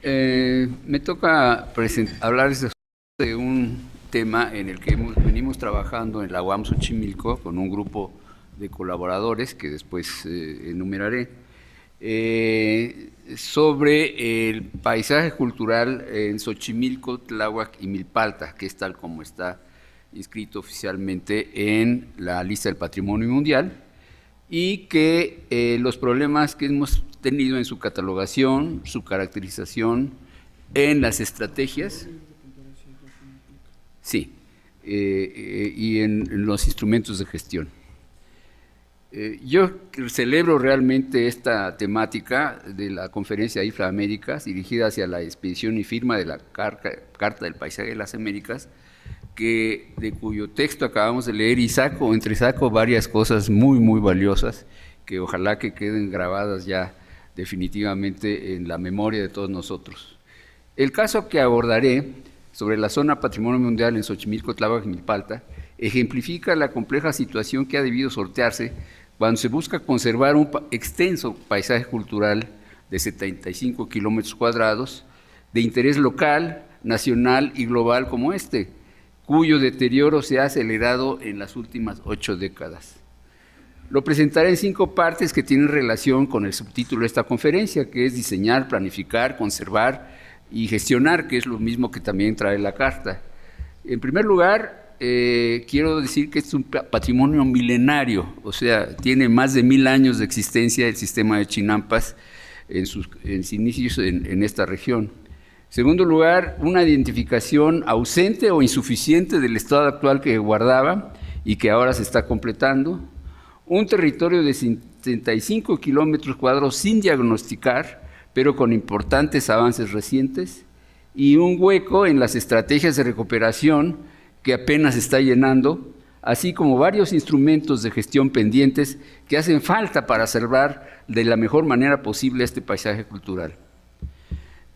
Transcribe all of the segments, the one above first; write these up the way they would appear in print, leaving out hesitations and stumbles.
Me toca hablarles de un tema en el que venimos trabajando en la UAM Xochimilco con un grupo de colaboradores que después enumeraré, sobre el paisaje cultural en Xochimilco, Tláhuac y Milpalta, que es tal como está inscrito oficialmente en la lista del Patrimonio Mundial, y que los problemas que hemos tenido en su catalogación, su caracterización, en las estrategias, sí, y en los instrumentos de gestión. Yo celebro realmente esta temática de la conferencia de IFLA Américas, dirigida hacia la expedición y firma de la Carta del Paisaje de las Américas, de cuyo texto acabamos de leer y saco varias cosas muy valiosas que ojalá que queden grabadas ya definitivamente en la memoria de todos nosotros. El caso que abordaré sobre la zona Patrimonio Mundial en Xochimilco, Tláhuac y Milpalta ejemplifica la compleja situación que ha debido sortearse cuando se busca conservar un extenso paisaje cultural de 75 kilómetros cuadrados de interés local, nacional y global como este, cuyo deterioro se ha acelerado en las últimas 8 décadas. Lo presentaré en 5 partes que tienen relación con el subtítulo de esta conferencia, que es diseñar, planificar, conservar y gestionar, que es lo mismo que también trae la carta. En primer lugar, quiero decir que es un patrimonio milenario, o sea, tiene más de 1000 años de existencia el sistema de Chinampas en sus inicios en esta región. En segundo lugar, una identificación ausente o insuficiente del estado actual que guardaba y que ahora se está completando. Un territorio de 75 kilómetros cuadrados sin diagnosticar, pero con importantes avances recientes. Y un hueco en las estrategias de recuperación que apenas está llenando, así como varios instrumentos de gestión pendientes que hacen falta para salvar de la mejor manera posible este paisaje cultural.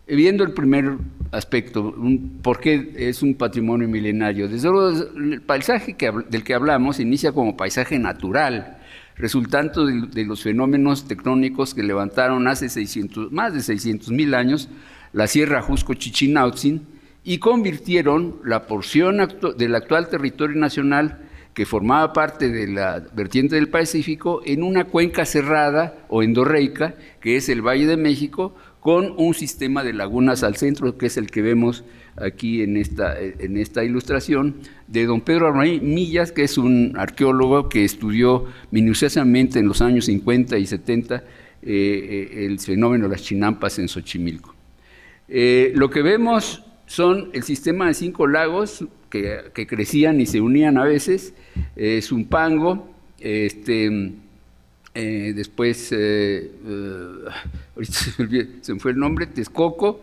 Viendo el primer aspecto, ¿por qué es un patrimonio milenario? Desde luego, el paisaje del que hablamos inicia como paisaje natural, resultante de los fenómenos tectónicos que levantaron hace más de 600.000 años la Sierra Jusco-Chichinautzin y convirtieron la porción del actual territorio nacional que formaba parte de la vertiente del Pacífico en una cuenca cerrada o endorreica, que es el Valle de México, con un sistema de lagunas al centro, que es el que vemos aquí en esta ilustración, de don Pedro Arnaiz Millas, que es un arqueólogo que estudió minuciosamente en los años 50 y 70 el fenómeno de las chinampas en Xochimilco. Lo que vemos son el sistema de 5 lagos que crecían y se unían a veces, Zumpango, después, ahorita se me fue el nombre, Texcoco,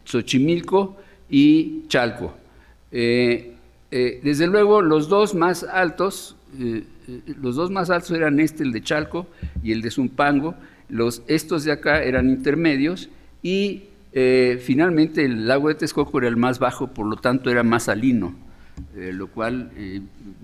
Xochimilco y Chalco. Desde luego, los dos más altos eran el de Chalco y el de Zumpango. Estos de acá eran intermedios y finalmente el lago de Texcoco era el más bajo, por lo tanto era más salino, lo cual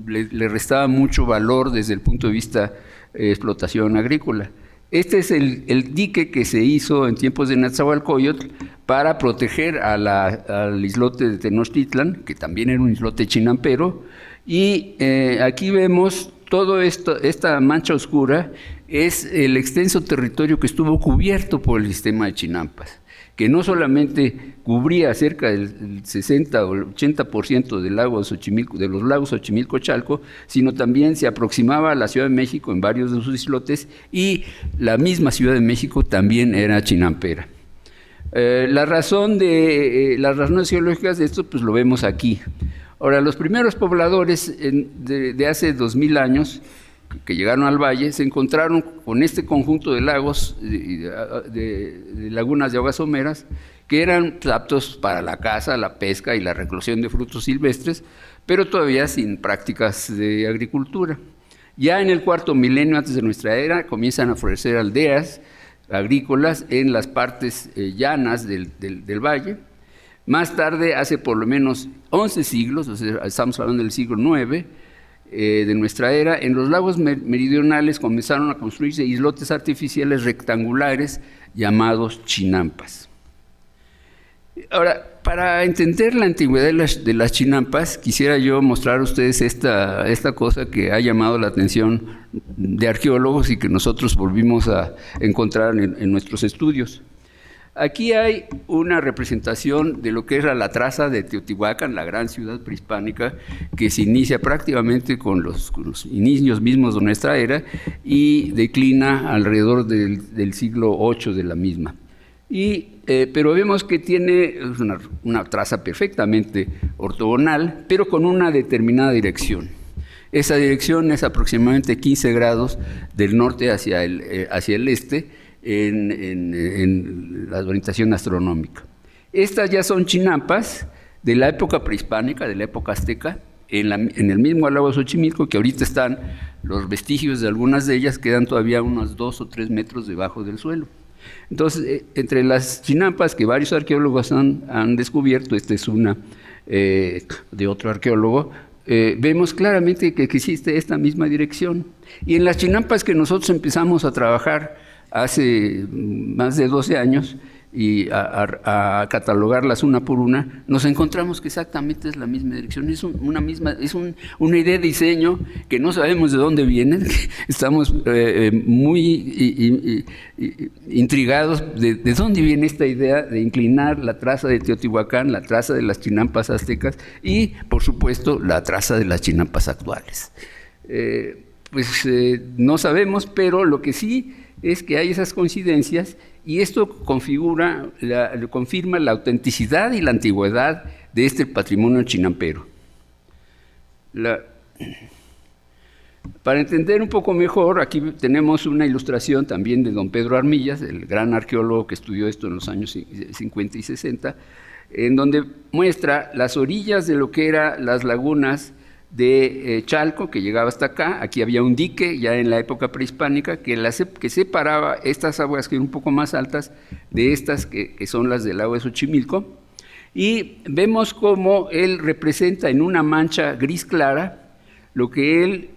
le restaba mucho valor desde el punto de vista de explotación agrícola. Este es el dique que se hizo en tiempos de Netzahualcóyotl para proteger al islote de Tenochtitlan, que también era un islote chinampero, y aquí vemos todo esto, esta mancha oscura es el extenso territorio que estuvo cubierto por el sistema de Chinampas, que no solamente cubría cerca del 60 o el 80% del lago de Xochimilco, de los lagos Xochimilco-Chalco, sino también se aproximaba a la Ciudad de México en varios de sus islotes, y la misma Ciudad de México también era chinampera. Las razones geológicas de esto pues lo vemos aquí. Ahora, los primeros pobladores de hace 2000 años que llegaron al valle se encontraron con este conjunto de lagos, de lagunas de aguas someras, que eran aptos para la caza, la pesca y la recolección de frutos silvestres, pero todavía sin prácticas de agricultura. Ya en el 4º milenio antes de nuestra era comienzan a florecer aldeas agrícolas en las partes llanas del valle. Más tarde, hace por lo menos 11 siglos, o sea, estamos hablando del siglo IX, de nuestra era, en los lagos meridionales comenzaron a construirse islotes artificiales rectangulares llamados chinampas. Ahora, para entender la antigüedad de las chinampas, quisiera yo mostrar a ustedes esta cosa que ha llamado la atención de arqueólogos y que nosotros volvimos a encontrar en nuestros estudios. Aquí hay una representación de lo que era la traza de Teotihuacán, la gran ciudad prehispánica, que se inicia prácticamente con los inicios mismos de nuestra era y declina alrededor del siglo VIII de la misma. Pero vemos que tiene una traza perfectamente ortogonal, pero con una determinada dirección. Esa dirección es aproximadamente 15 grados del norte hacia el este, en la orientación astronómica. Estas ya son chinampas de la época prehispánica, de la época azteca, en el mismo lago de Xochimilco, que ahorita están los vestigios de algunas de ellas, quedan todavía unos 2 o 3 metros debajo del suelo. Entonces, entre las chinampas que varios arqueólogos han descubierto, esta es una de otro arqueólogo, vemos claramente que existe esta misma dirección. Y en las chinampas que nosotros empezamos a trabajar hace más de 12 años y a catalogarlas una por una, nos encontramos que exactamente es la misma dirección, es una idea de diseño que no sabemos de dónde viene, estamos muy intrigados de dónde viene esta idea de inclinar la traza de Teotihuacán, la traza de las chinampas aztecas y, por supuesto, la traza de las chinampas actuales. No sabemos, pero lo que sí es que hay esas coincidencias y esto confirma la autenticidad y la antigüedad de este patrimonio chinampero. Para entender un poco mejor, aquí tenemos una ilustración también de don Pedro Armillas, el gran arqueólogo que estudió esto en los años 50 y 60, en donde muestra las orillas de lo que eran las lagunas de Chalco, que llegaba hasta acá. Aquí había un dique ya en la época prehispánica que separaba estas aguas que eran un poco más altas de estas que son las del lago de Xochimilco, y vemos cómo él representa en una mancha gris clara lo que él,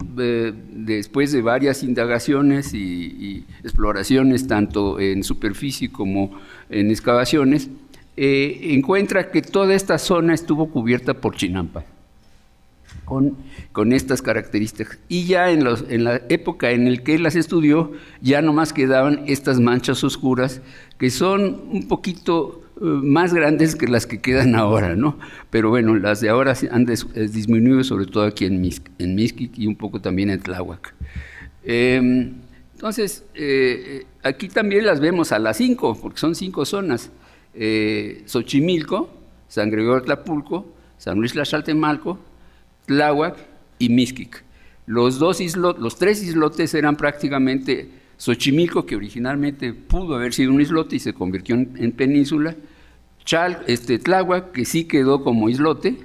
después de varias indagaciones y exploraciones tanto en superficie como en excavaciones, encuentra que toda esta zona estuvo cubierta por chinampa con estas características. Y ya en la época en la que él las estudió, ya nomás quedaban estas manchas oscuras, que son un poquito más grandes que las que quedan ahora, ¿no? Pero bueno, las de ahora han disminuido, sobre todo aquí en Mixquic y un poco también en Tláhuac. Entonces, aquí también las vemos a las 5, porque son 5 zonas. Xochimilco, San Gregorio Tlapulco, San Luis Tlaxaltemalco, Tláhuac y Mixquic. Los 3 islotes eran prácticamente Xochimilco, que originalmente pudo haber sido un islote y se convirtió en península, Tláhuac, que sí quedó como islote,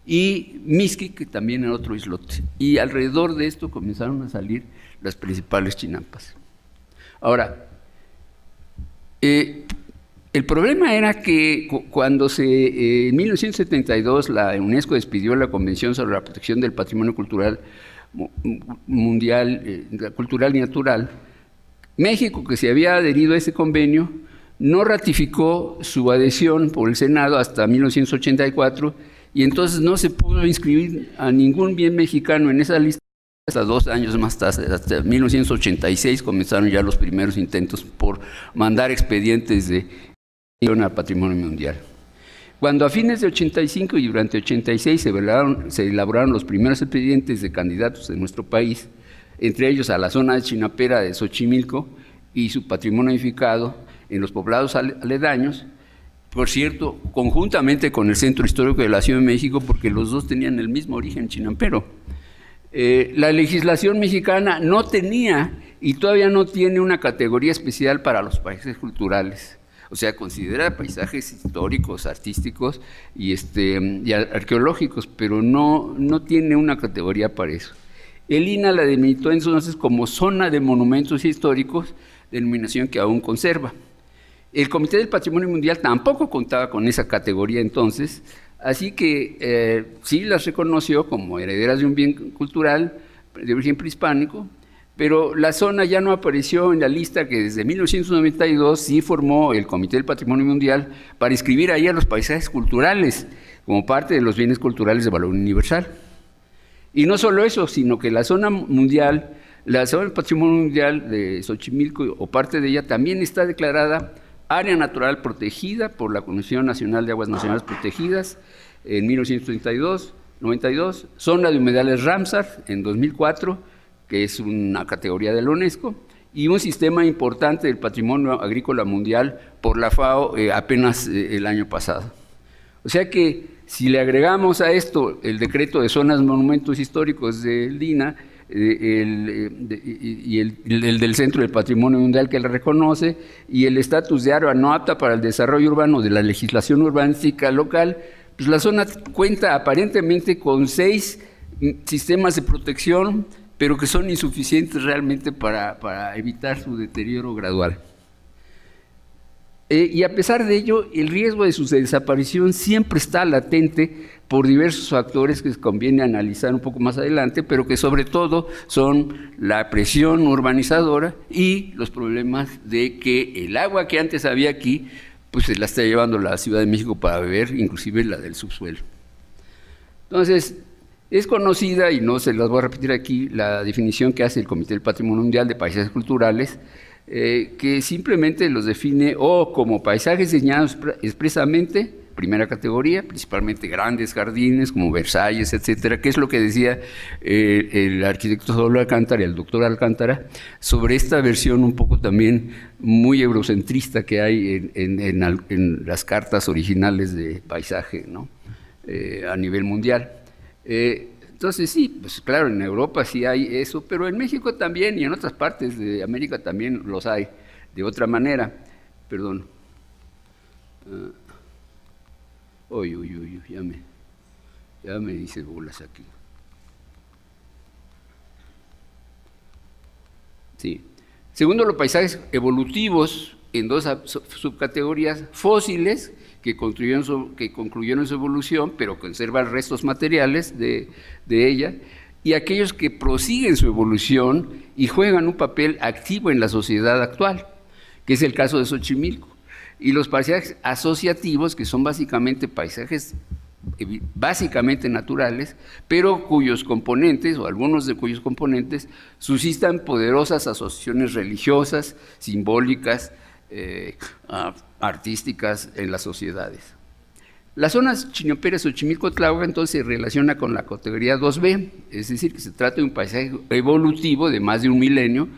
y Mixquic, que también era otro islote. Y alrededor de esto comenzaron a salir las principales chinampas. Ahora, el problema era que cuando en 1972 la UNESCO despidió la Convención sobre la Protección del Patrimonio Cultural Mundial, Cultural y Natural, México, que se había adherido a ese convenio, no ratificó su adhesión por el Senado hasta 1984 y entonces no se pudo inscribir a ningún bien mexicano en esa lista. Hasta 2 años más tarde, hasta 1986, comenzaron ya los primeros intentos por mandar expedientes de al patrimonio mundial. Cuando a fines de 85 y durante 86 se elaboraron los primeros expedientes de candidatos de nuestro país, entre ellos a la zona de chinampa de Xochimilco y su patrimonio edificado en los poblados aledaños, por cierto, conjuntamente con el Centro Histórico de la Ciudad de México, porque los dos tenían el mismo origen chinampero. La legislación mexicana no tenía y todavía no tiene una categoría especial para los paisajes culturales. O sea, considera paisajes históricos, artísticos y arqueológicos, pero no tiene una categoría para eso. El INAH la delimitó entonces como zona de monumentos históricos, denominación que aún conserva. El Comité del Patrimonio Mundial tampoco contaba con esa categoría entonces, Así que sí las reconoció como herederas de un bien cultural de origen prehispánico, pero la zona ya no apareció en la lista que desde 1992 sí formó el Comité del Patrimonio Mundial para inscribir ahí a los paisajes culturales como parte de los bienes culturales de valor universal. Y no solo eso, sino que la zona mundial, la zona del Patrimonio Mundial de Xochimilco o parte de ella también está declarada área natural protegida por la Comisión Nacional de Aguas Nacionales Protegidas en 1992, zona de humedales Ramsar en 2004, que es una categoría de la UNESCO, y un sistema importante del patrimonio agrícola mundial por la FAO apenas el año pasado. O sea que si le agregamos a esto el decreto de zonas monumentos históricos del DINA y el del Centro del Patrimonio Mundial que la reconoce y el estatus de área no apta para el desarrollo urbano de la legislación urbanística local, pues la zona cuenta aparentemente con 6 sistemas de protección, pero que son insuficientes realmente para evitar su deterioro gradual. Y a pesar de ello, el riesgo de su desaparición siempre está latente por diversos factores que conviene analizar un poco más adelante, pero que sobre todo son la presión urbanizadora y los problemas de que el agua que antes había aquí, pues se la está llevando la Ciudad de México para beber, inclusive la del subsuelo. Entonces, es conocida, y no se las voy a repetir aquí, la definición que hace el Comité del Patrimonio Mundial de Paisajes Culturales, que simplemente los define como paisajes diseñados expresamente, primera categoría, principalmente grandes jardines como Versalles, etcétera, que es lo que decía el arquitecto Saulo Alcántara y el doctor Alcántara sobre esta versión un poco también muy eurocentrista que hay en las cartas originales de paisaje, ¿no? A nivel mundial. Entonces sí, pues claro, en Europa sí hay eso, pero en México también y en otras partes de América también los hay, de otra manera. Perdón. Ya me hice bolas aquí. Sí. Segundo, los paisajes evolutivos en 2 subcategorías: fósiles, que concluyeron su evolución, pero conservan restos materiales de ella, y aquellos que prosiguen su evolución y juegan un papel activo en la sociedad actual, que es el caso de Xochimilco. Y los paisajes asociativos, que son básicamente paisajes básicamente naturales, pero cuyos componentes, o algunos de cuyos componentes, suscitan poderosas asociaciones religiosas, simbólicas, artísticas en las sociedades. Las zonas Chiñoperas, Xochimilco, Tláhuac entonces se relaciona con la categoría 2B, es decir, que se trata de un paisaje evolutivo de más de un milenio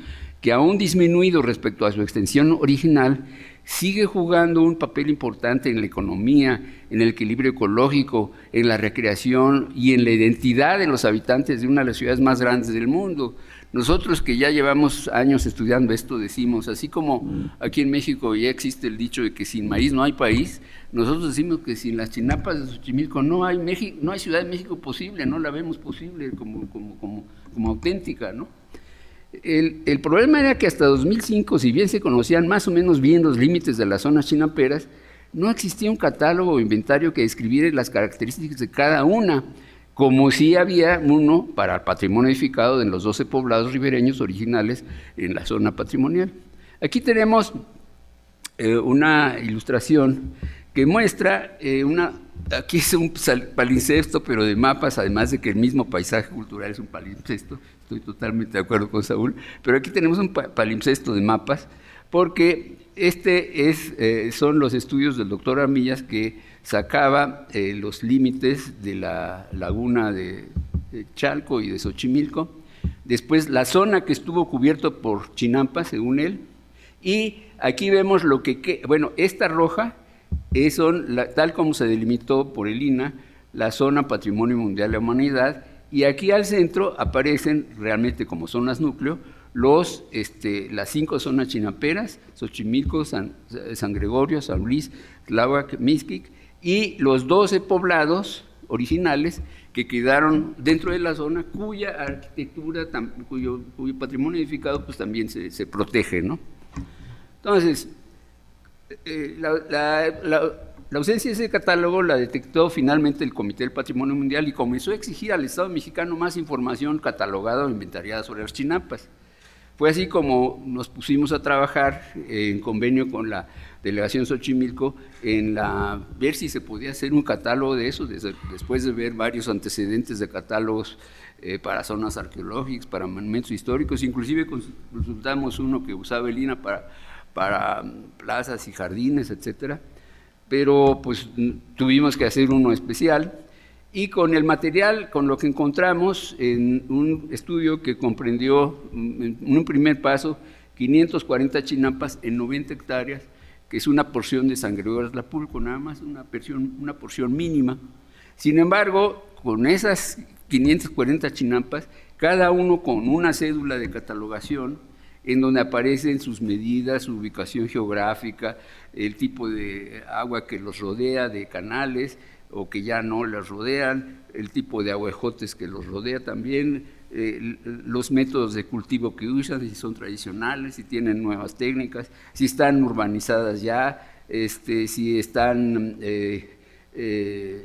que, aún disminuido respecto a su extensión original, sigue jugando un papel importante en la economía, en el equilibrio ecológico, en la recreación y en la identidad de los habitantes de una de las ciudades más grandes del mundo. Nosotros que ya llevamos años estudiando esto decimos, así como aquí en México ya existe el dicho de que sin maíz no hay país, nosotros decimos que sin las chinapas de Xochimilco no hay Ciudad de México posible, no la vemos posible como auténtica, ¿no? El problema era que hasta 2005, si bien se conocían más o menos bien los límites de las zonas chinaperas, no existía un catálogo o inventario que describiera las características de cada una, como si había uno para el patrimonio edificado en los 12 poblados ribereños originales en la zona patrimonial. Aquí tenemos una ilustración que muestra aquí es un palimpsesto, pero de mapas, además de que el mismo paisaje cultural es un palimpsesto. Estoy totalmente de acuerdo con Saúl, pero aquí tenemos un palimpsesto de mapas, porque son los estudios del doctor Armillas que sacaba los límites de la laguna de Chalco y de Xochimilco, después la zona que estuvo cubierto por Chinampa, según él, y aquí vemos esta roja tal como se delimitó por el INAH, la zona Patrimonio Mundial de la Humanidad, y aquí al centro aparecen realmente como zonas núcleo las 5 zonas chinaperas: Xochimilco, San Gregorio, San Luis, Tláhuac, Mixquic, y los 12 poblados originales que quedaron dentro de la zona, cuya arquitectura, cuyo patrimonio edificado pues también se protege, ¿no? Entonces, La ausencia de ese catálogo la detectó finalmente el Comité del Patrimonio Mundial y comenzó a exigir al Estado mexicano más información catalogada o inventariada sobre las chinampas. Fue así como nos pusimos a trabajar en convenio con la Delegación Xochimilco en ver si se podía hacer un catálogo de eso, después de ver varios antecedentes de catálogos para zonas arqueológicas, para monumentos históricos, inclusive consultamos uno que usaba el INAH para plazas y jardines, etcétera, pero pues tuvimos que hacer uno especial. Y con el material, con lo que encontramos en un estudio que comprendió en un primer paso 540 chinampas en 90 hectáreas, que es una porción de San Gregorio Atlapulco, nada más una porción mínima. Sin embargo, con esas 540 chinampas, cada uno con una cédula de catalogación, en donde aparecen sus medidas, su ubicación geográfica, el tipo de agua que los rodea, de canales, o que ya no las rodean, el tipo de aguajotes que los rodea también, los métodos de cultivo que usan, si son tradicionales, si tienen nuevas técnicas, si están urbanizadas ya, si están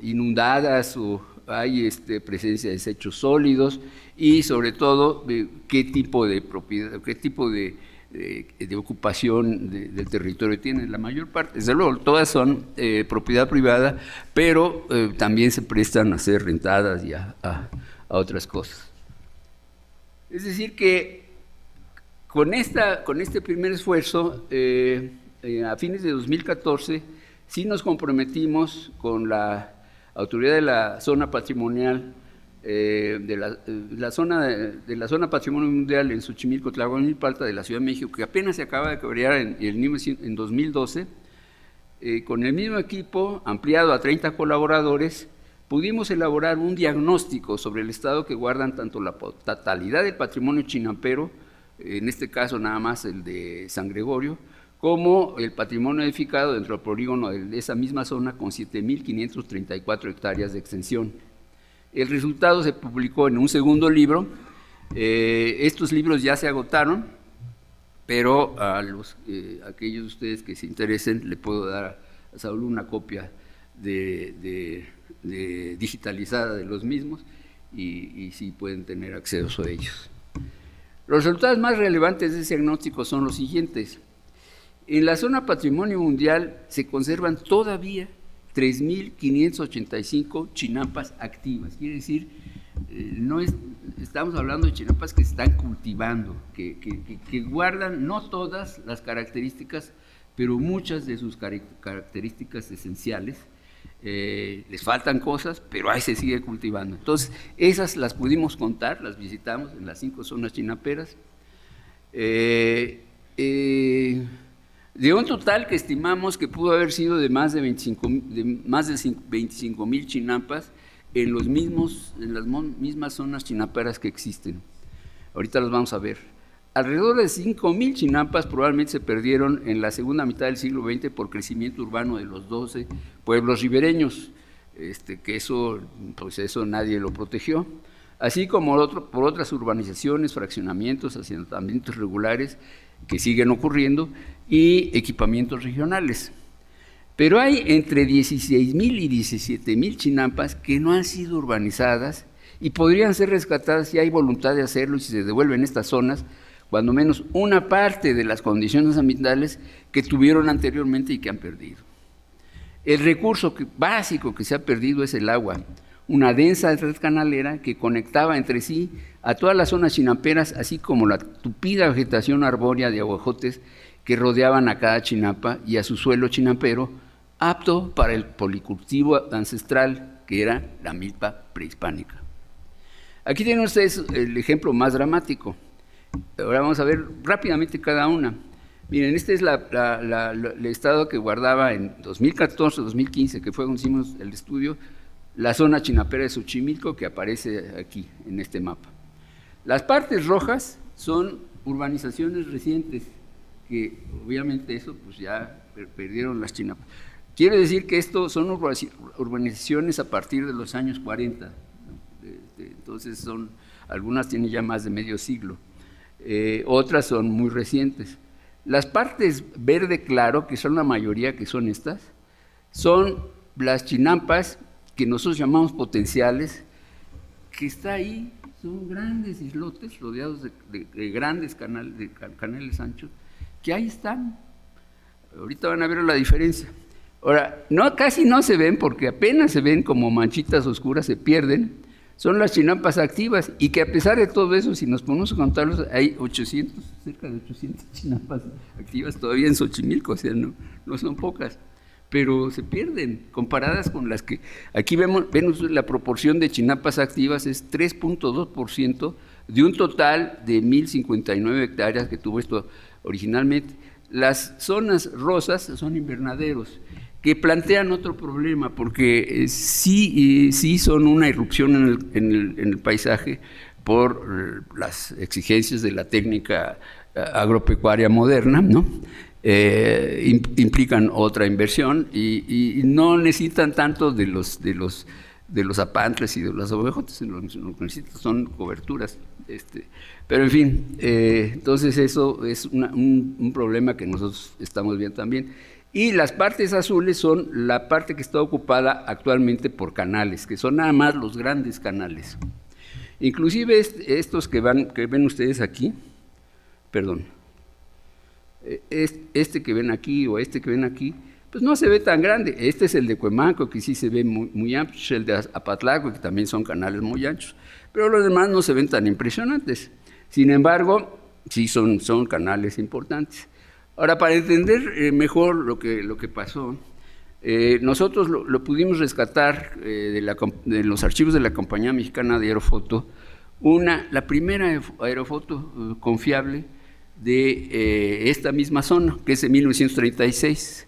inundadas o hay presencia de desechos sólidos y sobre todo qué tipo de propiedad, qué tipo de ocupación del territorio tienen. La mayor parte, desde luego, todas son propiedad privada, pero también se prestan a ser rentadas y a otras cosas. Es decir que con este primer esfuerzo, a fines de 2014, sí nos comprometimos con la autoridad de la zona patrimonial, de la zona Patrimonio Mundial en Xochimilco, Tlahuac, Milpalta, de la Ciudad de México, que apenas se acaba de crear en 2012, con el mismo equipo, ampliado a 30 colaboradores, pudimos elaborar un diagnóstico sobre el estado que guardan tanto la totalidad del patrimonio chinampero, en este caso nada más el de San Gregorio, como el patrimonio edificado dentro del polígono de esa misma zona con 7.534 hectáreas de extensión. El resultado se publicó en un segundo libro. Estos libros ya se agotaron, pero a aquellos de ustedes que se interesen, le puedo dar a Saúl una copia digitalizada de los mismos y sí pueden tener acceso a ellos. Los resultados más relevantes de ese diagnóstico son los siguientes. En la zona Patrimonio Mundial se conservan todavía 3.585 chinampas activas, quiere decir, estamos hablando de chinampas que se están cultivando, que guardan no todas las características, pero muchas de sus características esenciales. Les faltan cosas, pero ahí se sigue cultivando. Entonces, esas las pudimos contar, las visitamos en las 5 zonas chinamperas. De un total que estimamos que pudo haber sido de más de 25,000 chinampas en las mismas zonas chinamperas que existen. Ahorita los vamos a ver. Alrededor de 5,000 chinampas probablemente se perdieron en la segunda mitad del siglo XX por crecimiento urbano de los 12 pueblos ribereños, que eso nadie lo protegió, así como por otras urbanizaciones, fraccionamientos, asentamientos regulares que siguen ocurriendo y equipamientos regionales. Pero hay entre 16,000 y 17,000 chinampas que no han sido urbanizadas y podrían ser rescatadas si hay voluntad de hacerlo y si se devuelven estas zonas, cuando menos una parte de las condiciones ambientales que tuvieron anteriormente y que han perdido. El recurso básico que se ha perdido es el agua, una densa red canalera que conectaba entre sí a todas las zonas chinamperas, así como la tupida vegetación arbórea de aguajotes que rodeaban a cada chinampa y a su suelo chinampero, apto para el policultivo ancestral, que era la milpa prehispánica. Aquí tienen ustedes el ejemplo más dramático. Ahora vamos a ver rápidamente cada una. Miren, este es el estado que guardaba en 2014-2015, que fue cuando hicimos el estudio, la zona chinampera de Xochimilco, que aparece aquí en este mapa. Las partes rojas son urbanizaciones recientes, que obviamente eso pues ya perdieron las chinampas. Quiero decir que esto son urbanizaciones a partir de los años 40, entonces algunas tienen ya más de medio siglo, otras son muy recientes. Las partes verde claro, que son la mayoría, que son estas, son las chinampas que nosotros llamamos potenciales, que está ahí, son grandes islotes rodeados de grandes canales anchos, que ahí están. Ahorita van a ver la diferencia. Ahora, casi no se ven, porque apenas se ven como manchitas oscuras, se pierden. Son las chinampas activas, y que a pesar de todo eso, si nos ponemos a contarlos, hay cerca de 800 chinampas activas todavía en Xochimilco, o sea, no son pocas, pero se pierden, comparadas con las que, aquí ven la proporción de chinampas activas es 3.2% de un total de 1.059 hectáreas que tuvo esto originalmente. Las zonas rosas son invernaderos, que plantean otro problema, porque sí son una irrupción en el paisaje por las exigencias de la técnica agropecuaria moderna, ¿no? Implican otra inversión y no necesitan tanto de los apantles y de los ovejotes, lo que necesitan son coberturas. Pero en fin, entonces eso es un problema que nosotros estamos viendo también. Y las partes azules son la parte que está ocupada actualmente por canales, que son nada más los grandes canales. Inclusive estos que ven ustedes aquí, perdón, este que ven aquí o este que ven aquí, pues no se ve tan grande. Este es el de Cuemanco, que sí se ve muy amplio, el de Apatlaco, que también son canales muy anchos, pero los demás no se ven tan impresionantes. Sin embargo, sí son canales importantes. Ahora, para entender mejor lo que pasó, nosotros lo pudimos rescatar de los archivos de la Compañía Mexicana de Aerofoto, la primera aerofoto confiable de esta misma zona, que es de 1936,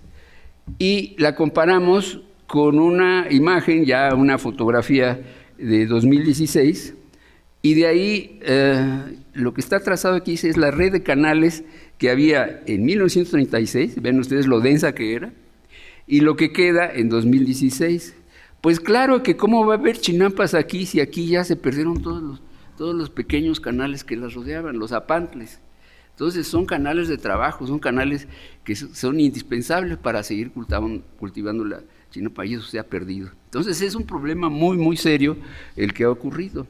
y la comparamos con una imagen, ya una fotografía de 2016, y de ahí lo que está trazado aquí es la red de canales que había en 1936, ven ustedes lo densa que era, y lo que queda en 2016. Pues claro que cómo va a haber chinampas aquí si aquí ya se perdieron todos los pequeños canales que las rodeaban, los apantles. Entonces son canales de trabajo, son canales que son indispensables para seguir cultivando la chinampa, y eso se ha perdido. Entonces es un problema muy serio el que ha ocurrido.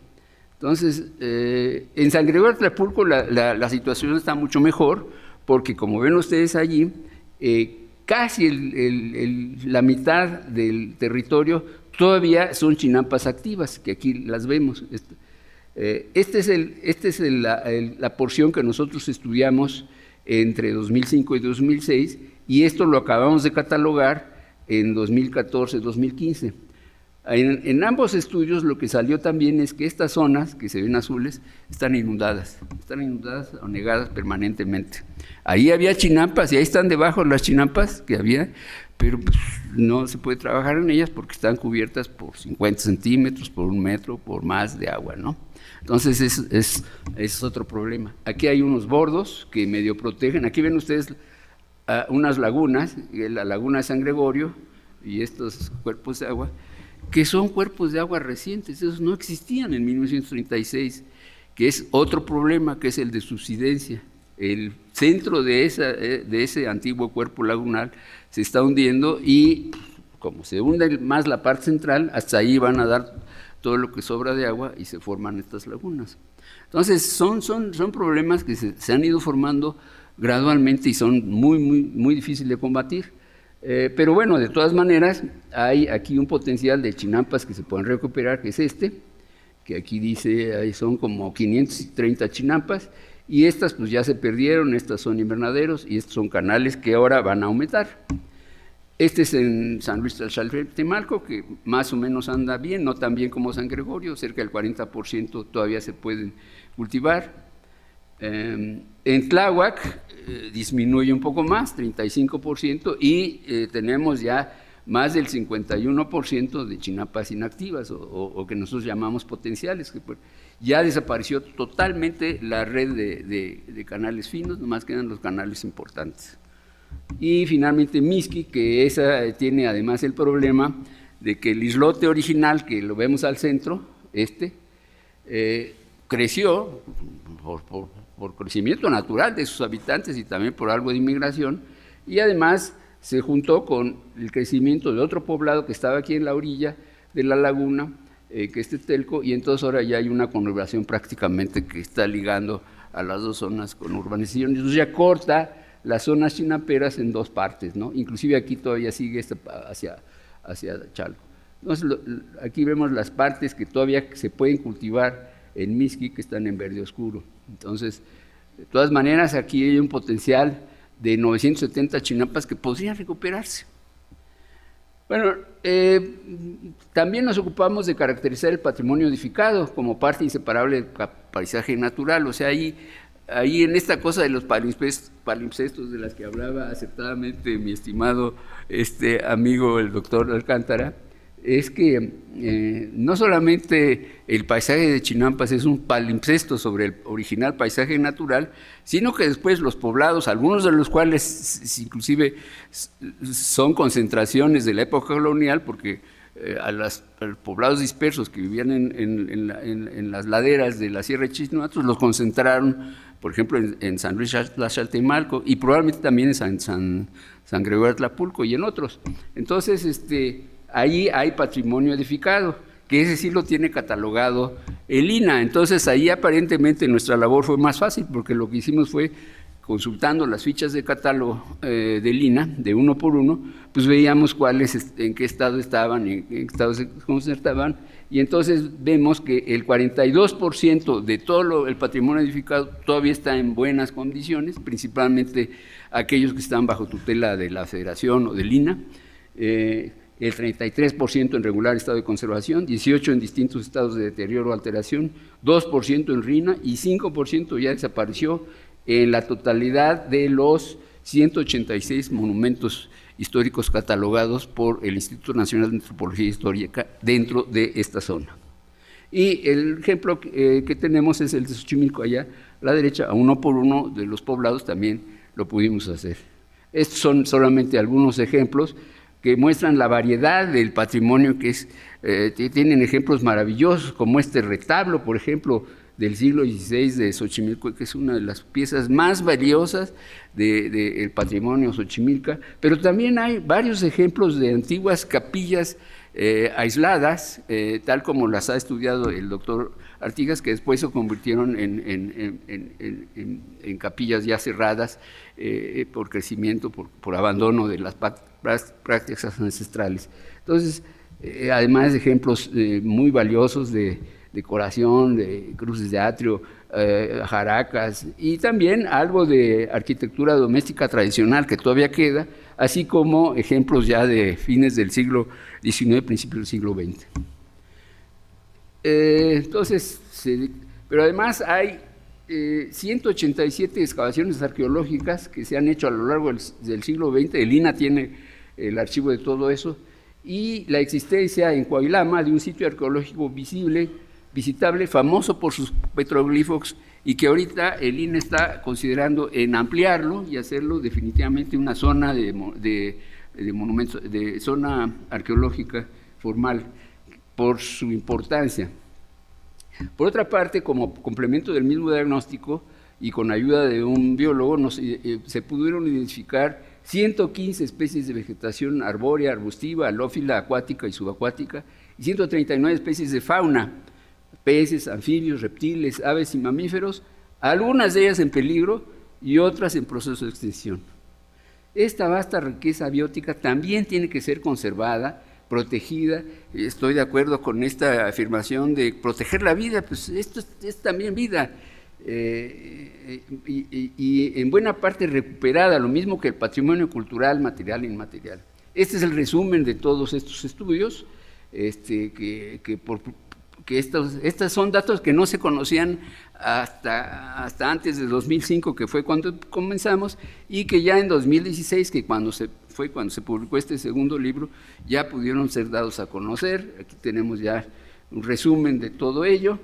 Entonces, en San Gregorio Tlapulco la situación está mucho mejor, porque como ven ustedes allí, casi la mitad del territorio todavía son chinampas activas, que aquí las vemos. Esta es la porción que nosotros estudiamos entre 2005 y 2006, y esto lo acabamos de catalogar en 2014-2015. En ambos estudios lo que salió también es que estas zonas que se ven azules están inundadas o negadas permanentemente. Ahí había chinampas y ahí están debajo las chinampas que había, pero pues, no se puede trabajar en ellas porque están cubiertas por 50 centímetros, por 1 metro, por más de agua, ¿no? Entonces es otro problema. Aquí hay unos bordos que medio protegen. Aquí ven ustedes unas lagunas, la laguna de San Gregorio y estos cuerpos de agua, que son cuerpos de agua recientes, esos no existían en 1936, que es otro problema, que es el de subsidencia. El centro de ese antiguo cuerpo lagunal se está hundiendo y como se hunde más la parte central, hasta ahí van a dar todo lo que sobra de agua y se forman estas lagunas. Entonces son problemas que se han ido formando gradualmente y son muy difíciles de combatir. Pero bueno, de todas maneras, hay aquí un potencial de chinampas que se pueden recuperar, que es que aquí dice, ahí son como 530 chinampas, y estas pues ya se perdieron, estas son invernaderos, y estos son canales que ahora van a aumentar. Este es en San Luis Tlaltemalco, que más o menos anda bien, no tan bien como San Gregorio, cerca del 40% todavía se pueden cultivar. En Tláhuac disminuye un poco más, 35%, y tenemos ya más del 51% de chinampas inactivas o que nosotros llamamos potenciales, que ya desapareció totalmente la red de canales finos, nomás quedan los canales importantes. Y finalmente Mixqui, que esa tiene además el problema de que el islote original, que lo vemos al centro, creció por crecimiento natural de sus habitantes y también por algo de inmigración, y además se juntó con el crecimiento de otro poblado que estaba aquí en la orilla de la laguna, que es Tetelco, y entonces ahora ya hay una conurbación prácticamente que está ligando a las dos zonas con urbanización. Entonces ya corta las zonas chinaperas en dos partes, ¿no? Inclusive aquí todavía sigue hacia Chalco. Entonces aquí vemos las partes que todavía se pueden cultivar en Mixqui, que están en verde oscuro. Entonces, de todas maneras, aquí hay un potencial de 970 chinapas que podrían recuperarse. Bueno, también nos ocupamos de caracterizar el patrimonio edificado como parte inseparable del paisaje natural. O sea, ahí en esta cosa de los palimpsestos de las que hablaba acertadamente mi estimado amigo el doctor Alcántara, es que no solamente el paisaje de Chinampas es un palimpsesto sobre el original paisaje natural, sino que después los poblados, algunos de los cuales inclusive son concentraciones de la época colonial, porque a los poblados dispersos que vivían en las laderas de la Sierra de Chisnuatros los concentraron, por ejemplo, en San Luis Tlaxcaltemalco y probablemente también en San Gregorio Tlapulco y en otros. Entonces, ahí hay patrimonio edificado, que ese sí lo tiene catalogado el INAH. Entonces ahí aparentemente nuestra labor fue más fácil, porque lo que hicimos fue, consultando las fichas de catálogo del INAH, de uno por uno, pues veíamos cuáles, en qué estado estaban, en qué estado se conservaban, y entonces vemos que el 42% de todo el patrimonio edificado todavía está en buenas condiciones, principalmente aquellos que están bajo tutela de la Federación o del INAH, el 33% en regular estado de conservación, 18% en distintos estados de deterioro o alteración, 2% en ruina y 5% ya desapareció en la totalidad de los 186 monumentos históricos catalogados por el Instituto Nacional de Antropología Histórica dentro de esta zona. Y el ejemplo que tenemos es el de Xochimilco, allá a la derecha, a uno por uno de los poblados también lo pudimos hacer. Estos son solamente algunos ejemplos que muestran la variedad del patrimonio que tienen ejemplos maravillosos, como este retablo, por ejemplo, del siglo XVI de Xochimilco, que es una de las piezas más valiosas del patrimonio xochimilca, pero también hay varios ejemplos de antiguas capillas aisladas, tal como las ha estudiado el doctor Artigas, que después se convirtieron en capillas ya cerradas por crecimiento, por abandono de las prácticas ancestrales. Entonces, además de ejemplos muy valiosos de decoración, de cruces de atrio, jaracas, y también algo de arquitectura doméstica tradicional que todavía queda, así como ejemplos ya de fines del siglo XIX, principios del siglo XX. Entonces, pero además hay 187 excavaciones arqueológicas que se han hecho a lo largo del siglo XX, el INAH tiene el archivo de todo eso, y la existencia en Coahuilama de un sitio arqueológico visitable, famoso por sus petroglifos, y que ahorita el INAH está considerando en ampliarlo y hacerlo definitivamente una zona de monumentos, de zona arqueológica formal, por su importancia. Por otra parte, como complemento del mismo diagnóstico y con ayuda de un biólogo, se pudieron identificar 115 especies de vegetación arbórea, arbustiva, halófila, acuática y subacuática, y 139 especies de fauna, peces, anfibios, reptiles, aves y mamíferos, algunas de ellas en peligro y otras en proceso de extinción. Esta vasta riqueza biótica también tiene que ser conservada, protegida. Estoy de acuerdo con esta afirmación de proteger la vida, pues esto es también vida, y en buena parte recuperada, lo mismo que el patrimonio cultural, material e inmaterial. Este es el resumen de todos estos estudios, estos son datos que no se conocían hasta antes de 2005, que fue cuando comenzamos, y que ya en 2016, que fue cuando se publicó este segundo libro, ya pudieron ser dados a conocer. Aquí tenemos ya un resumen de todo ello,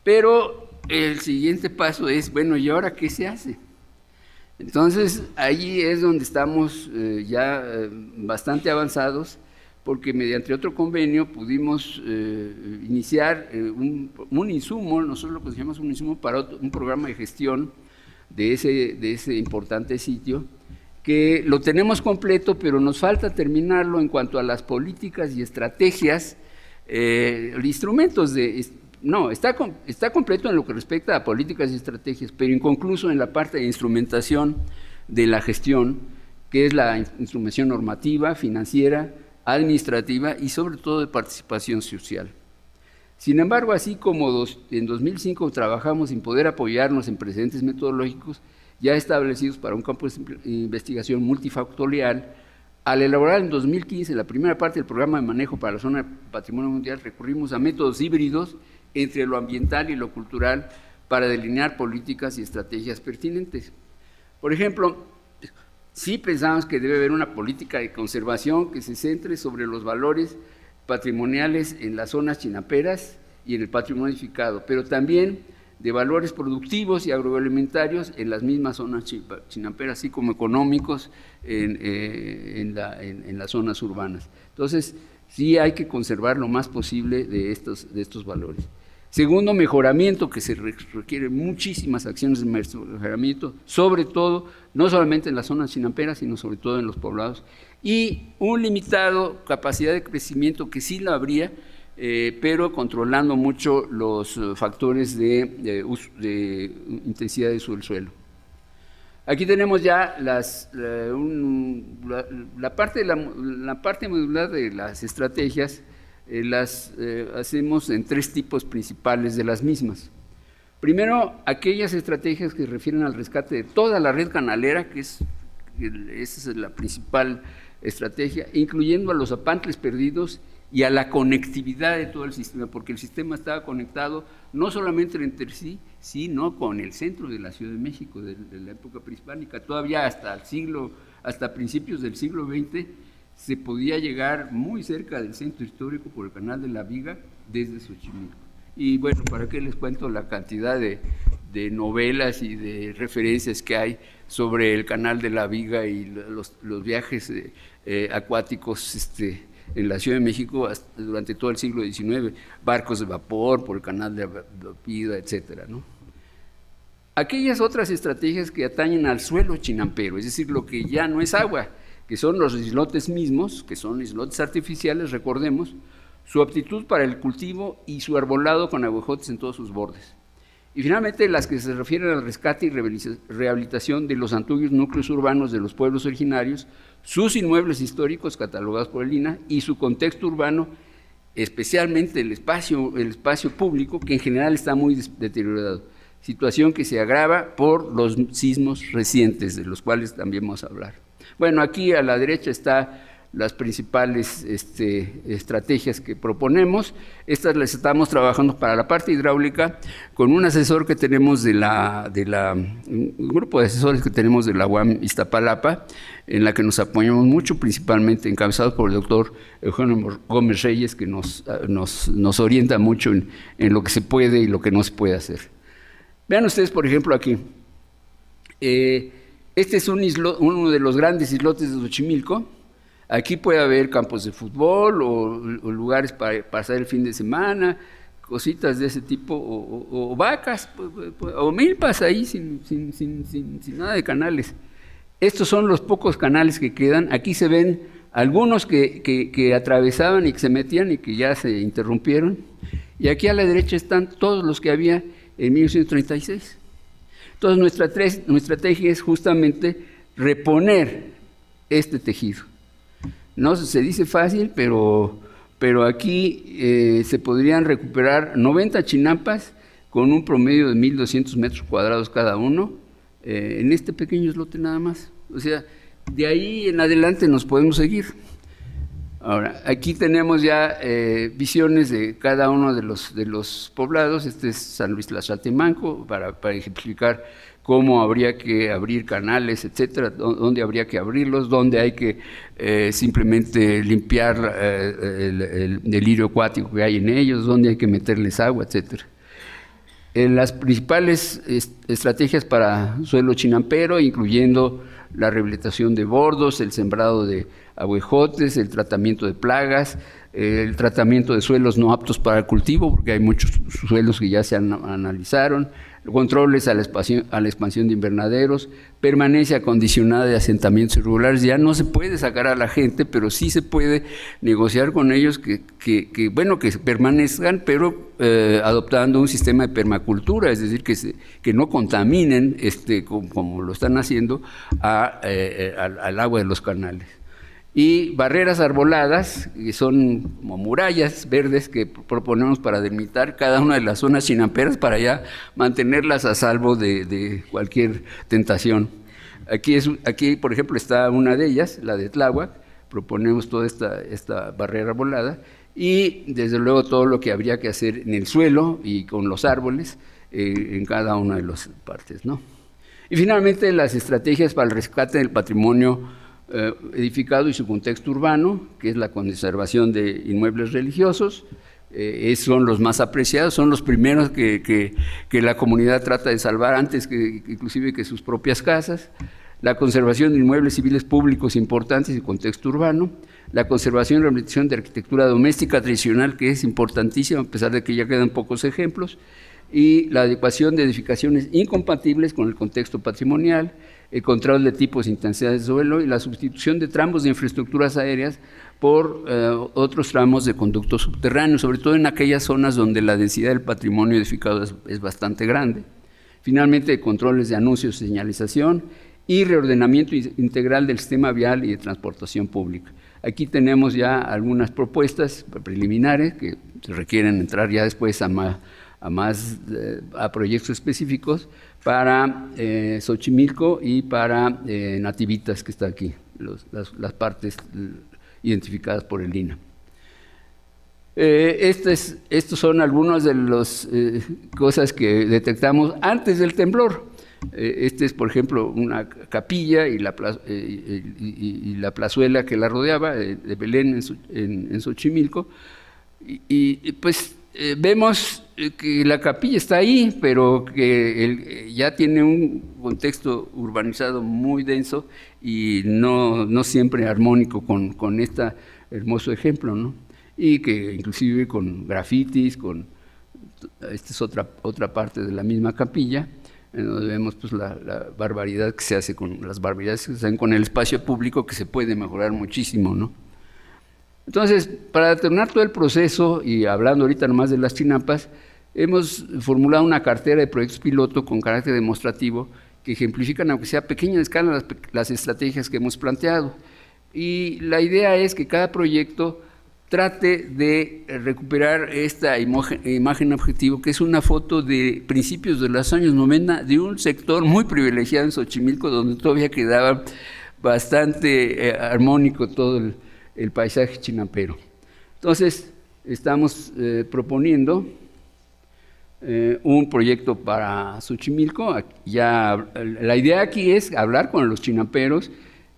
pero el siguiente paso es, bueno, ¿y ahora qué se hace? Entonces, allí es donde estamos ya bastante avanzados, porque mediante otro convenio pudimos iniciar un insumo, nosotros lo consideramos un insumo para un programa de gestión de ese importante sitio, que lo tenemos completo, pero nos falta terminarlo en cuanto a las políticas y estrategias, instrumentos de... No, está completo en lo que respecta a políticas y estrategias, pero inconcluso en la parte de instrumentación de la gestión, que es la instrumentación normativa, financiera, administrativa y sobre todo de participación social. Sin embargo, así como en 2005 trabajamos en poder apoyarnos en precedentes metodológicos ya establecidos para un campo de investigación multifactorial, al elaborar en 2015 la primera parte del programa de manejo para la zona de patrimonio mundial, recurrimos a métodos híbridos entre lo ambiental y lo cultural para delinear políticas y estrategias pertinentes. Por ejemplo, sí pensamos que debe haber una política de conservación que se centre sobre los valores patrimoniales en las zonas chinaperas y en el patrimonio edificado, pero también de valores productivos y agroalimentarios en las mismas zonas chinaperas, así como económicos en las zonas urbanas. Entonces, sí hay que conservar lo más posible de estos valores. Segundo, mejoramiento, que se requiere muchísimas acciones de mejoramiento, sobre todo, no solamente en las zonas chinaperas, sino sobre todo en los poblados, y un limitado capacidad de crecimiento que sí la habría, pero controlando mucho los factores de intensidad de uso del suelo. Aquí tenemos ya la parte modular de las estrategias. Las hacemos en tres tipos principales de las mismas. Primero, aquellas estrategias que refieren al rescate de toda la red canalera, esa es la principal estrategia, incluyendo a los apantles perdidos y a la conectividad de todo el sistema, porque el sistema estaba conectado no solamente entre sí, sino con el centro de la Ciudad de México de la época prehispánica. Todavía hasta principios del siglo XX se podía llegar muy cerca del centro histórico por el Canal de la Viga desde Xochimilco. Y bueno, ¿para qué les cuento la cantidad de novelas y de referencias que hay sobre el Canal de la Viga y los viajes acuáticos en la Ciudad de México durante todo el siglo XIX, barcos de vapor por el Canal de la Viga, etcétera, ¿no? Aquellas otras estrategias que atañen al suelo chinampero, es decir, lo que ya no es agua, que son los islotes mismos, que son islotes artificiales, recordemos, su aptitud para el cultivo y su arbolado con aguajotes en todos sus bordes. Y finalmente las que se refieren al rescate y rehabilitación de los antiguos núcleos urbanos de los pueblos originarios, sus inmuebles históricos catalogados por el INAH y su contexto urbano, especialmente el espacio público, que en general está muy deteriorado, situación que se agrava por los sismos recientes, de los cuales también vamos a hablar. Bueno, aquí a la derecha están las principales estrategias que proponemos. Estas las estamos trabajando para la parte hidráulica con un asesor que tenemos un grupo de asesores que tenemos de la UAM Iztapalapa, en la que nos apoyamos mucho, principalmente encabezados por el doctor Eugenio Gómez Reyes, que nos orienta mucho en lo que se puede y lo que no se puede hacer. Vean ustedes, por ejemplo, aquí. Este es uno de los grandes islotes de Xochimilco. Aquí puede haber campos de fútbol o lugares para pasar el fin de semana, cositas de ese tipo, o vacas, o milpas ahí sin nada de canales. Estos son los pocos canales que quedan. Aquí se ven algunos que atravesaban y que se metían y que ya se interrumpieron. Y aquí a la derecha están todos los que había en 1936. Entonces nuestra estrategia es justamente reponer este tejido. No se dice fácil, pero aquí se podrían recuperar 90 chinampas con un promedio de 1.200 metros cuadrados cada uno, en este pequeño islote nada más. O sea, de ahí en adelante nos podemos seguir. Ahora, aquí tenemos ya visiones de cada uno de los poblados. Este es San Luis Tlaxaltemanco, para ejemplificar cómo habría que abrir canales, etcétera, dónde habría que abrirlos, dónde hay que simplemente limpiar el lirio acuático que hay en ellos, dónde hay que meterles agua, etcétera. Las principales estrategias para suelo chinampero, incluyendo la rehabilitación de bordos, el sembrado de aguejotes, el tratamiento de plagas, el tratamiento de suelos no aptos para el cultivo, porque hay muchos suelos que ya se analizaron, controles a la expansión de invernaderos, permanencia condicionada de asentamientos irregulares. Ya no se puede sacar a la gente, pero sí se puede negociar con ellos que permanezcan, pero adoptando un sistema de permacultura, es decir, que no contaminen, como lo están haciendo, al agua de los canales. Y barreras arboladas, que son como murallas verdes que proponemos para delimitar cada una de las zonas chinamperas para ya mantenerlas a salvo de cualquier tentación. Aquí, por ejemplo, está una de ellas, la de Tláhuac. Proponemos toda esta barrera arbolada y, desde luego, todo lo que habría que hacer en el suelo y con los árboles en cada una de las partes, ¿no? Y, finalmente, las estrategias para el rescate del patrimonio edificado y su contexto urbano, que es la conservación de inmuebles religiosos. Son los más apreciados, son los primeros que la comunidad trata de salvar antes inclusive que sus propias casas. La conservación de inmuebles civiles públicos importantes y contexto urbano. La conservación y rehabilitación de arquitectura doméstica tradicional, que es importantísima, a pesar de que ya quedan pocos ejemplos. Y la adecuación de edificaciones incompatibles con el contexto patrimonial, el control de tipos e intensidades de suelo y la sustitución de tramos de infraestructuras aéreas por otros tramos de conductos subterráneos, sobre todo en aquellas zonas donde la densidad del patrimonio edificado es bastante grande. Finalmente, controles de anuncios y señalización y reordenamiento integral del sistema vial y de transportación pública. Aquí tenemos ya algunas propuestas preliminares que se requieren entrar ya después a proyectos específicos para Xochimilco y para Nativitas, que está aquí, las partes identificadas por el INAH. Estos son algunas de las cosas que detectamos antes del temblor. Es, por ejemplo, una capilla y la plazuela que la rodeaba, de Belén en Xochimilco, pues vemos que la capilla está ahí, pero que ya tiene un contexto urbanizado muy denso y no siempre armónico con este hermoso ejemplo, ¿no? Y que inclusive con grafitis, esta es otra parte de la misma capilla, en donde vemos pues la barbaridad que se hace las barbaridades que se hacen con el espacio público, que se puede mejorar muchísimo, ¿no? Entonces, para determinar todo el proceso, y hablando ahorita nomás de las chinampas, hemos formulado una cartera de proyectos piloto con carácter demostrativo que ejemplifican, aunque sea a pequeña escala, las estrategias que hemos planteado. Y la idea es que cada proyecto trate de recuperar esta imagen objetivo, que es una foto de principios de los años 90 de un sector muy privilegiado en Xochimilco, donde todavía quedaba bastante armónico todo el paisaje chinampero. Entonces, estamos proponiendo un proyecto para Xochimilco. La idea aquí es hablar con los chinamperos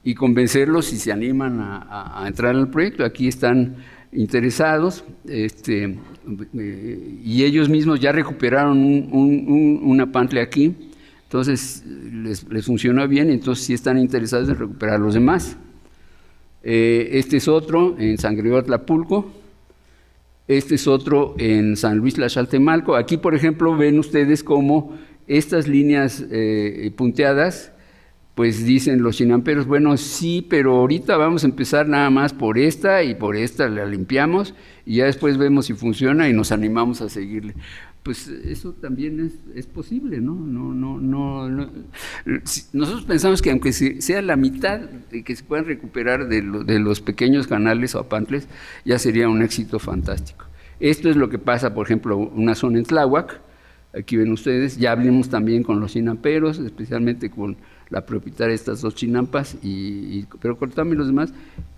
y convencerlos si se animan a entrar al proyecto. Aquí están interesados, y ellos mismos ya recuperaron una pantle aquí, entonces les funciona bien, entonces sí están interesados en recuperar los demás. Este es otro en San Gregorio Tlapulco, este es otro en San Luis Tlaxaltemalco. Aquí, por ejemplo, ven ustedes cómo estas líneas punteadas, pues dicen los chinamperos, bueno, sí, pero ahorita vamos a empezar nada más por esta, y por esta la limpiamos, y ya después vemos si funciona y nos animamos a seguirle. Pues eso también es posible, ¿no? Nosotros pensamos que aunque sea la mitad de que se puedan recuperar de los pequeños canales o apantles, ya sería un éxito fantástico. Esto es lo que pasa, por ejemplo, una zona en Tláhuac. Aquí ven ustedes, ya hablemos también con los chinamperos, especialmente con la propietaria de estas dos chinampas, pero también los demás.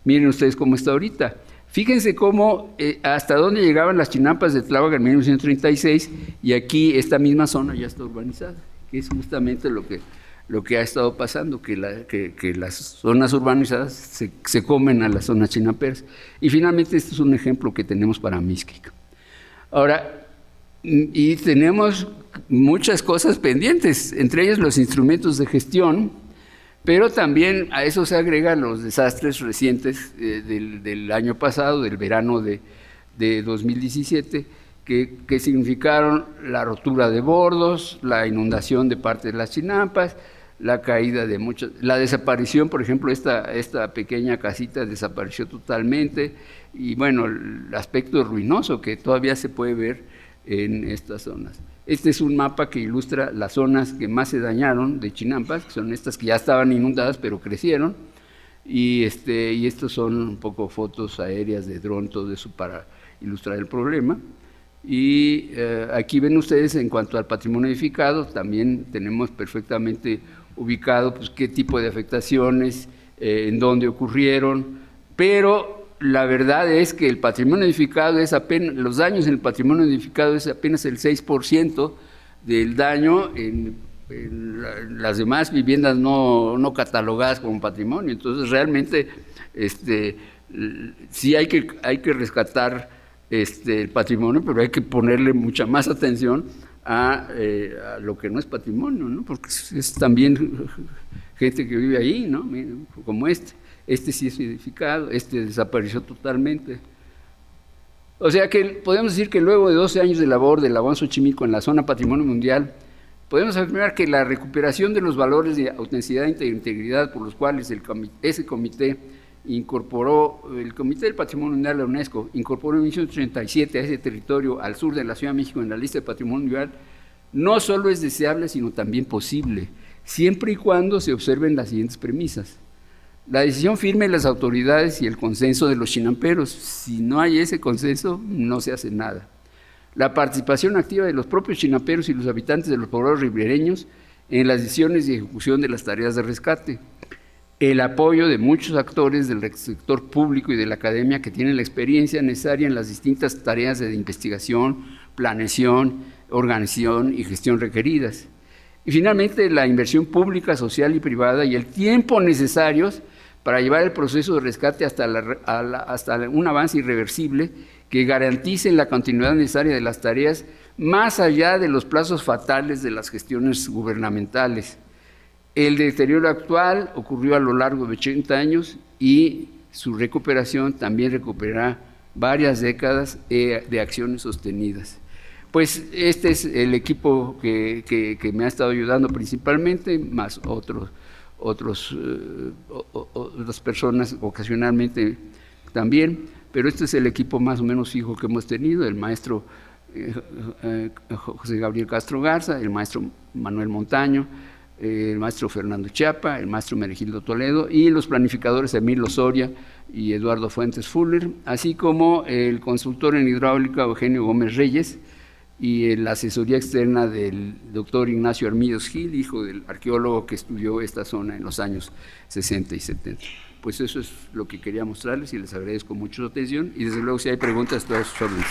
Miren ustedes cómo está ahorita. Fíjense cómo, hasta dónde llegaban las chinampas de Tláhuac en 1936, y aquí esta misma zona ya está urbanizada, que es justamente lo que ha estado pasando, que las zonas urbanizadas se comen a las zonas chinamperas. Y finalmente este es un ejemplo que tenemos para Mixquic. Ahora, y tenemos muchas cosas pendientes, entre ellas los instrumentos de gestión, pero también a eso se agregan los desastres recientes del año pasado, del verano de 2017, que significaron la rotura de bordos, la inundación de parte de las chinampas, la caída de muchas, la desaparición, por ejemplo, esta pequeña casita desapareció totalmente, y bueno, el aspecto ruinoso que todavía se puede ver en estas zonas. Este es un mapa que ilustra las zonas que más se dañaron de chinampas, que son estas que ya estaban inundadas pero crecieron, y estos son un poco fotos aéreas de dron, todo eso para ilustrar el problema. Y aquí ven ustedes, en cuanto al patrimonio edificado, también tenemos perfectamente ubicado pues, qué tipo de afectaciones, en dónde ocurrieron, pero la verdad es que el patrimonio edificado es apenas, los daños en el patrimonio edificado es apenas el 6% del daño en las demás viviendas no catalogadas como patrimonio. Entonces realmente sí hay que rescatar el patrimonio, pero hay que ponerle mucha más atención a lo que no es patrimonio, ¿no? Porque es también gente que vive ahí, ¿no? Como este sí es edificado, desapareció totalmente. O sea que podemos decir que luego de 12 años de labor del Laguán Xochimilco en la zona Patrimonio Mundial, podemos afirmar que la recuperación de los valores de autenticidad e integridad por los cuales ese comité incorporó, el Comité del Patrimonio Mundial de la UNESCO, incorporó en 1937 a ese territorio al sur de la Ciudad de México en la lista de Patrimonio Mundial, no solo es deseable, sino también posible, siempre y cuando se observen las siguientes premisas. La decisión firme de las autoridades y el consenso de los chinamperos. Si no hay ese consenso, no se hace nada. La participación activa de los propios chinamperos y los habitantes de los poblados ribereños en las decisiones y ejecución de las tareas de rescate. El apoyo de muchos actores del sector público y de la academia que tienen la experiencia necesaria en las distintas tareas de investigación, planeación, organización y gestión requeridas. Y finalmente, la inversión pública, social y privada y el tiempo necesarios para llevar el proceso de rescate hasta un avance irreversible que garantice la continuidad necesaria de las tareas más allá de los plazos fatales de las gestiones gubernamentales. El deterioro actual ocurrió a lo largo de 80 años y su recuperación también recuperará varias décadas de acciones sostenidas. Pues este es el equipo que me ha estado ayudando principalmente, más otras personas ocasionalmente también, pero este es el equipo más o menos fijo que hemos tenido: el maestro José Gabriel Castro Garza, el maestro Manuel Montaño, el maestro Fernando Chiapa, el maestro Meregildo Toledo y los planificadores Emilio Soria y Eduardo Fuentes Fuller, así como el consultor en hidráulica Eugenio Gómez Reyes y la asesoría externa del doctor Ignacio Armillos Gil, hijo del arqueólogo que estudió esta zona en los años 60 y 70. Pues eso es lo que quería mostrarles y les agradezco mucho su atención y desde luego si hay preguntas, todas sus órdenes.